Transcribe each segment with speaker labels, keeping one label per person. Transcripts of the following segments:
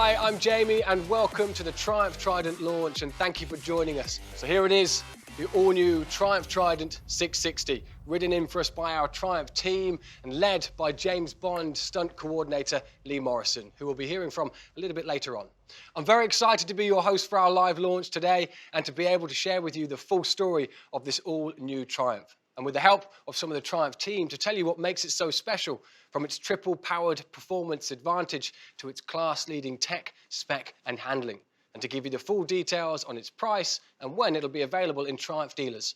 Speaker 1: Hi, I'm Jamie and welcome to the Triumph Trident launch and thank you for joining us. So here it is, the all-new Triumph Trident 660, ridden in for us by our Triumph team and led by James Bond stunt coordinator Lee Morrison, who we'll be hearing from a little bit later on. I'm very excited to be your host for our live launch today and to be able to share with you the full story of this all-new Triumph. And with the help of some of the Triumph team to tell you what makes it so special, from its triple-powered performance advantage to its class-leading tech, spec and handling, and to give you the full details on its price and when it'll be available in Triumph dealers.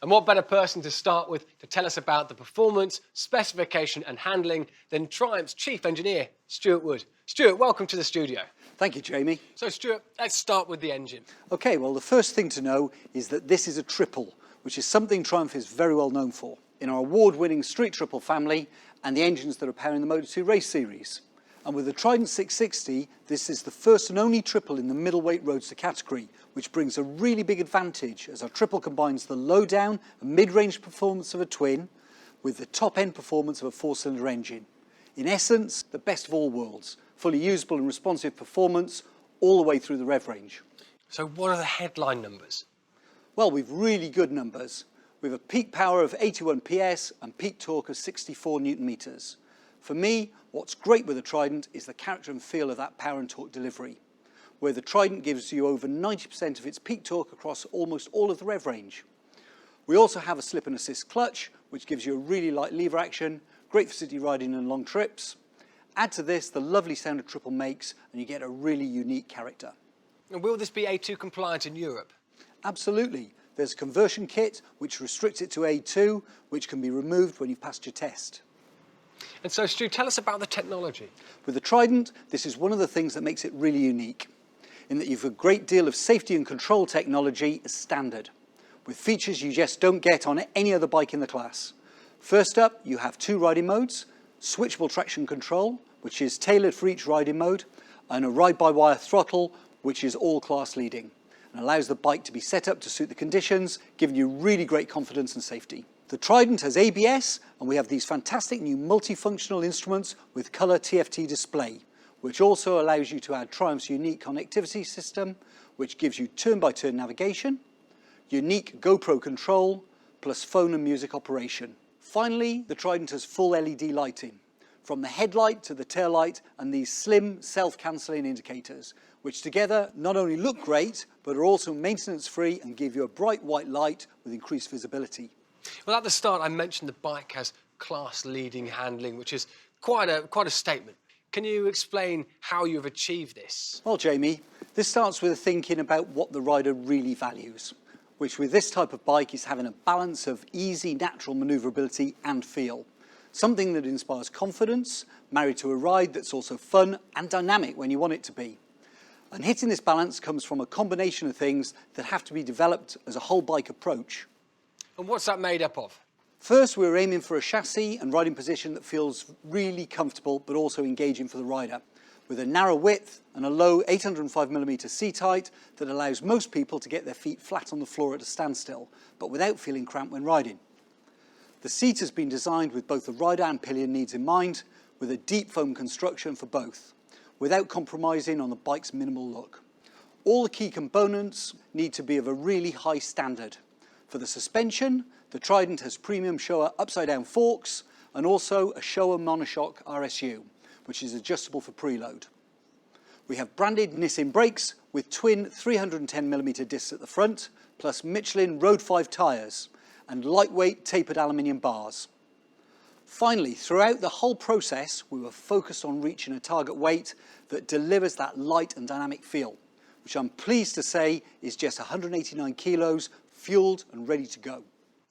Speaker 1: And what better person to start with to tell us about the performance, specification and handling than Triumph's chief engineer, Stuart Wood. Stuart, welcome to the studio.
Speaker 2: Thank you, Jamie.
Speaker 1: So Stuart, let's start with the engine.
Speaker 2: Okay, well the first thing to know is that this is a triple, which is something Triumph is very well known for in our award-winning Street Triple family and the engines that are powering the Moto2 race series. And with the Trident 660, this is the first and only triple in the middleweight roadster category, which brings a really big advantage as our triple combines the low-down and mid-range performance of a twin with the top-end performance of a four-cylinder engine. In essence, the best of all worlds, fully usable and responsive performance all the way through the rev range.
Speaker 1: So what are the headline numbers?
Speaker 2: Well, we've really good numbers. We have a peak power of 81 PS and peak torque of 64 Newton meters. For me, what's great with the Trident is the character and feel of that power and torque delivery, where the Trident gives you over 90% of its peak torque across almost all of the rev range. We also have a slip and assist clutch, which gives you a really light lever action, great for city riding and long trips. Add to this the lovely sound a triple makes and you get a really unique character.
Speaker 1: And will this be A2 compliant in Europe?
Speaker 2: Absolutely. There's a conversion kit which restricts it to A2, which can be removed when you've passed your test.
Speaker 1: And so Stu, tell us about the technology.
Speaker 2: With the Trident, this is one of the things that makes it really unique, in that you've a great deal of safety and control technology as standard, with features you just don't get on any other bike in the class. First up, you have two riding modes, switchable traction control, which is tailored for each riding mode, and a ride-by-wire throttle, which is all class leading, and allows the bike to be set up to suit the conditions, giving you really great confidence and safety. The Trident has ABS, and we have these fantastic new multifunctional instruments with colour TFT display, which also allows you to add Triumph's unique connectivity system, which gives you turn-by-turn navigation, unique GoPro control, plus phone and music operation. Finally, the Trident has full LED lighting, from the headlight to the tail light and these slim self-cancelling indicators, which together not only look great, but are also maintenance-free and give you a bright white light with increased visibility.
Speaker 1: Well, at the start, I mentioned the bike has class-leading handling, which is quite a statement. Can you explain how you've achieved this?
Speaker 2: Well, Jamie, this starts with thinking about what the rider really values, which with this type of bike is having a balance of easy, natural manoeuvrability and feel. Something that inspires confidence, married to a ride that's also fun and dynamic when you want it to be. And hitting this balance comes from a combination of things that have to be developed as a whole bike approach.
Speaker 1: And what's that made up of?
Speaker 2: First, we're aiming for a chassis and riding position that feels really comfortable but also engaging for the rider, with a narrow width and a low 805mm seat height that allows most people to get their feet flat on the floor at a standstill, but without feeling cramped when riding. The seat has been designed with both the rider and pillion needs in mind, with a deep foam construction for both, without compromising on the bike's minimal look. All the key components need to be of a really high standard. For the suspension, the Trident has premium Showa upside-down forks and also a Showa monoshock RSU, which is adjustable for preload. We have branded Nissin brakes with twin 310mm discs at the front, plus Michelin Road 5 tyres and lightweight tapered aluminium bars. Finally, throughout the whole process, we were focused on reaching a target weight that delivers that light and dynamic feel, which I'm pleased to say is just 189 kilos, fueled and ready to go.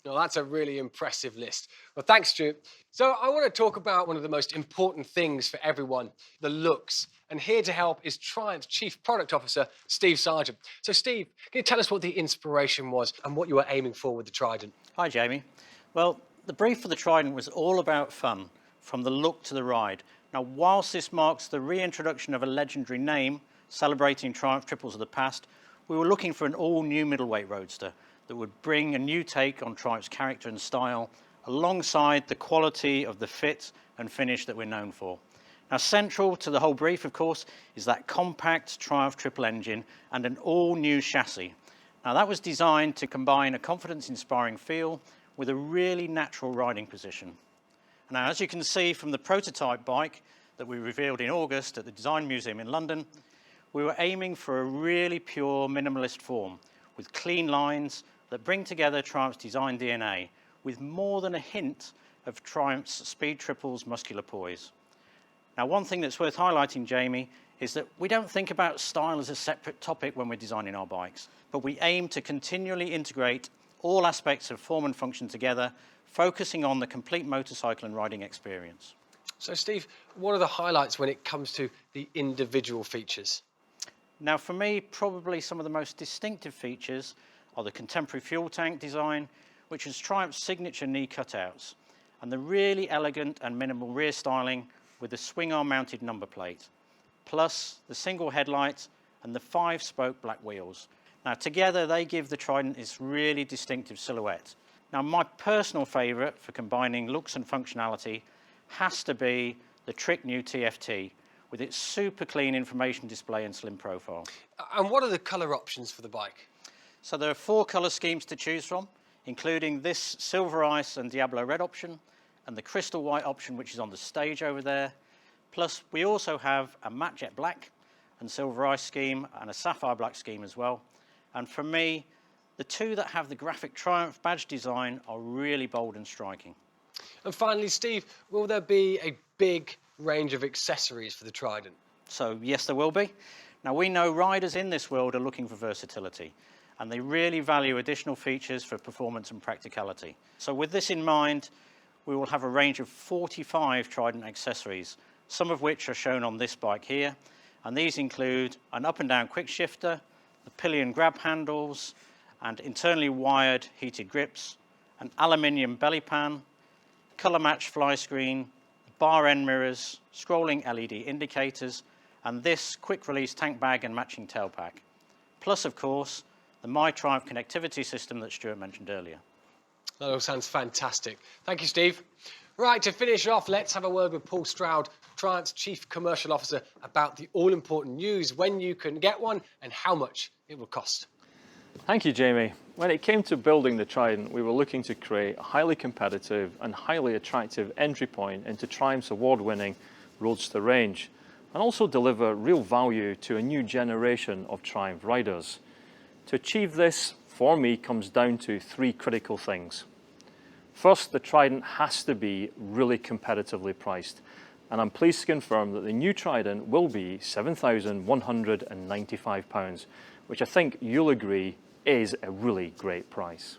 Speaker 1: Well, that's a really impressive list. Well, thanks, Stu. So I want to talk about one of the most important things for everyone, the looks. And here to help is Triumph's Chief Product Officer, Steve Sargent. So Steve, can you tell us what the inspiration was and what you were aiming for with the Trident?
Speaker 3: Hi, Jamie. Well, the brief for the Trident was all about fun, from the look to the ride. Now, whilst this marks the reintroduction of a legendary name, celebrating Triumph triples of the past, we were looking for an all-new middleweight roadster that would bring a new take on Triumph's character and style, alongside the quality of the fit and finish that we're known for. Now, central to the whole brief, of course, is that compact Triumph triple engine and an all-new chassis. Now, that was designed to combine a confidence-inspiring feel with a really natural riding position. Now, as you can see from the prototype bike that we revealed in August at the Design Museum in London, we were aiming for a really pure minimalist form with clean lines that bring together Triumph's design DNA with more than a hint of Triumph's Speed Triple's muscular poise. Now, one thing that's worth highlighting, Jamie, is that we don't think about style as a separate topic when we're designing our bikes, but we aim to continually integrate all aspects of form and function together, focusing on the complete motorcycle and riding experience.
Speaker 1: So, Steve, what are the highlights when it comes to the individual features?
Speaker 3: Now, for me, probably some of the most distinctive features are the contemporary fuel tank design, which is Triumph's signature knee cutouts, and the really elegant and minimal rear styling with the swing arm mounted number plate, plus the single headlight and the 5-spoke black wheels. Now, together they give the Trident its really distinctive silhouette. Now, my personal favourite for combining looks and functionality has to be the Trick new TFT with its super clean information display and slim profile.
Speaker 1: And what are the colour options for the bike?
Speaker 3: So there are 4 colour schemes to choose from, including this Silver Ice and Diablo Red option, and the Crystal White option, which is on the stage over there. Plus, we also have a Matte Jet Black and Silver Ice scheme and a Sapphire Black scheme as well. And for me, the 2 that have the graphic Triumph badge design are really bold and striking.
Speaker 1: And finally, Steve, will there be a big range of accessories for the Trident?
Speaker 3: So yes, there will be. Now, we know riders in this world are looking for versatility, and they really value additional features for performance and practicality. So with this in mind, we will have a range of 45 Trident accessories, some of which are shown on this bike here. And these include an up and down quick shifter, the pillion grab handles, and internally wired heated grips, an aluminium belly pan, colour match fly screen, bar end mirrors, scrolling LED indicators, and this quick release tank bag and matching tail pack. Plus, of course, the My Triumph connectivity system that Stuart mentioned earlier.
Speaker 1: That all sounds fantastic. Thank you, Steve. Right, to finish off, let's have a word with Paul Stroud, Triumph's Chief Commercial Officer, about the all-important news, when you can get one and how much it will cost.
Speaker 4: Thank you, Jamie. When it came to building the Trident, we were looking to create a highly competitive and highly attractive entry point into Triumph's award-winning Roadster range, and also deliver real value to a new generation of Triumph riders. To achieve this, for me, comes down to 3 critical things. First, the Trident has to be really competitively priced, and I'm pleased to confirm that the new Trident will be £7,195, which I think you'll agree is a really great price.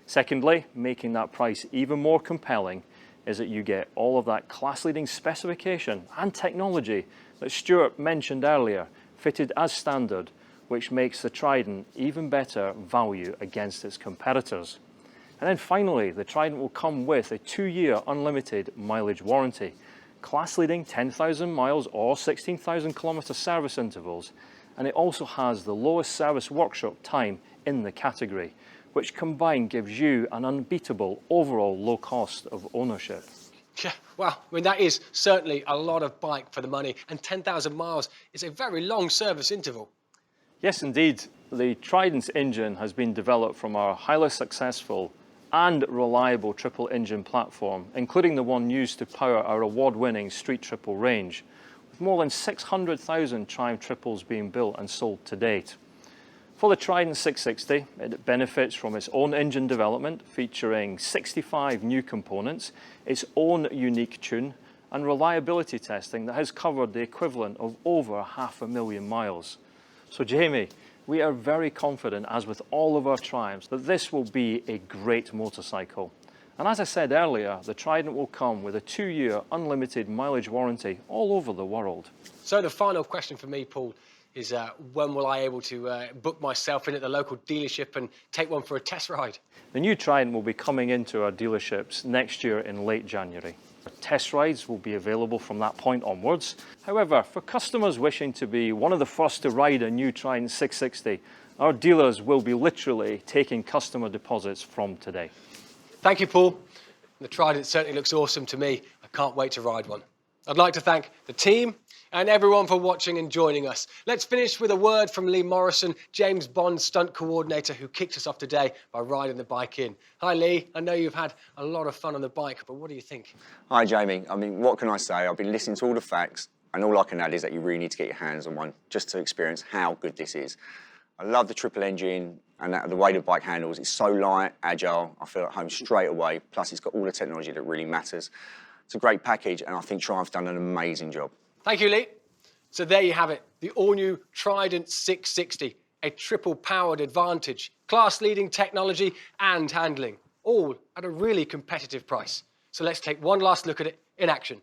Speaker 4: Secondly, making that price even more compelling is that you get all of that class-leading specification and technology that Stuart mentioned earlier, fitted as standard, which makes the Trident even better value against its competitors. And then finally, the Trident will come with a 2-year unlimited mileage warranty, class-leading 10,000 miles or 16,000 kilometre service intervals, and it also has the lowest service workshop time in the category, which combined gives you an unbeatable overall low cost of ownership.
Speaker 1: Yeah, well, I mean, that is certainly a lot of bike for the money, and 10,000 miles is a very long service interval.
Speaker 4: Yes, indeed. The Trident's engine has been developed from our highly successful and reliable triple engine platform, including the one used to power our award-winning Street Triple range, with more than 600,000 Triumph triples being built and sold to date. For the Trident 660, it benefits from its own engine development, featuring 65 new components, its own unique tune, and reliability testing that has covered the equivalent of over 500,000 miles. So Jamie, we are very confident, as with all of our Triumphs, that this will be a great motorcycle. And as I said earlier, the Trident will come with a 2-year unlimited mileage warranty all over the world.
Speaker 1: So the final question for me, Paul, is when will I able to book myself in at the local dealership and take one for a test ride?
Speaker 4: The new Trident will be coming into our dealerships next year in late January. Test rides will be available from that point onwards. However, for customers wishing to be one of the first to ride a new Trident 660, our dealers will be literally taking customer deposits from today.
Speaker 1: Thank you, Paul. The Trident certainly looks awesome to me. I can't wait to ride one. I'd like to thank the team and everyone for watching and joining us. Let's finish with a word from Lee Morrison, James Bond stunt coordinator, who kicked us off today by riding the bike in. Hi, Lee. I know you've had a lot of fun on the bike, but what do you think?
Speaker 5: Hi, Jamie. I mean, what can I say? I've been listening to all the facts, and all I can add is that you really need to get your hands on one just to experience how good this is. I love the triple engine and the way the bike handles. It's so light, agile. I feel at home straight away. Plus, it's got all the technology that really matters. It's a great package, and I think Triumph's done an amazing job.
Speaker 1: Thank you, Lee. So there you have it, the all-new Trident 660, a triple-powered advantage, class-leading technology and handling, all at a really competitive price. So let's take one last look at it in action.